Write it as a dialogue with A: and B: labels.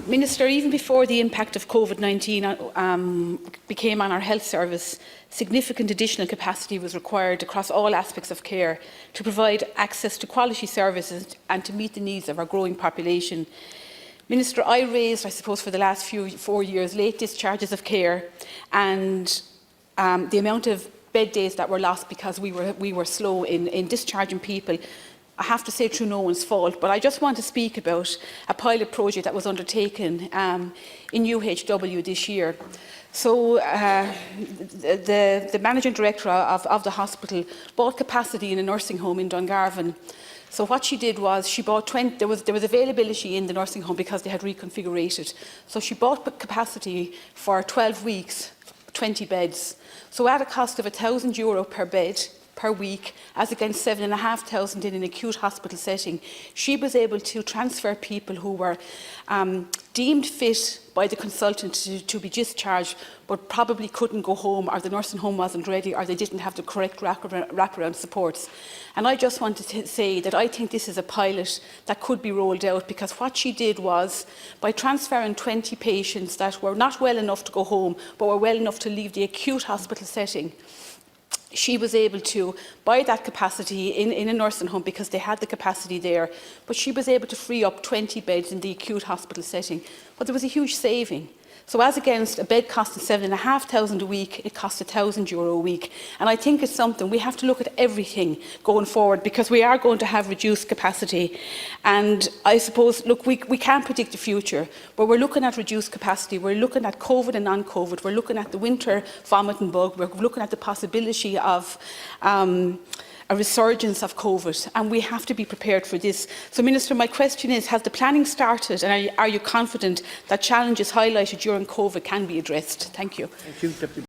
A: Minister, even before the impact of COVID-19 became on our health service, significant additional capacity was required across all aspects of care to provide access to quality services and to meet the needs of our growing population. Minister, I raised, I suppose, for the last 4 years, late discharges of care and the amount of bed days that were lost because we were slow in discharging people. I have to say through no one's fault, but I just want to speak about a pilot project that was undertaken in UHW this year. So the managing director of the hospital bought capacity in a nursing home in Dungarvan. So what she did was she bought 20, there was availability in the nursing home because they had reconfigured. So she bought capacity for 12 weeks, 20 beds. So at a cost of €1,000 per bed, per week, as against 7,500 in an acute hospital setting, she was able to transfer people who were deemed fit by the consultant to be discharged, but probably couldn't go home, or the nursing home wasn't ready, or they didn't have the correct wraparound supports. And I just wanted to say that I think this is a pilot that could be rolled out, because what she did was, by transferring 20 patients that were not well enough to go home, but were well enough to leave the acute hospital setting, she was able to buy that capacity in a nursing home because they had the capacity there, but she was able to free up 20 beds in the acute hospital setting. But there was a huge saving. So as against a bed costing 7,500 a week, it cost €1,000 a week. And I think it's something we have to look at everything going forward, because we are going to have reduced capacity. And I suppose, look, we can't predict the future, but we're looking at reduced capacity. We're looking at COVID and non-COVID. We're looking at the winter vomiting bug. We're looking at the possibility of a resurgence of COVID, and we have to be prepared for this. So, Minister, my question is, has the planning started, and are you confident that challenges highlighted during COVID can be addressed? Thank you.
B: Thank you, Deputy.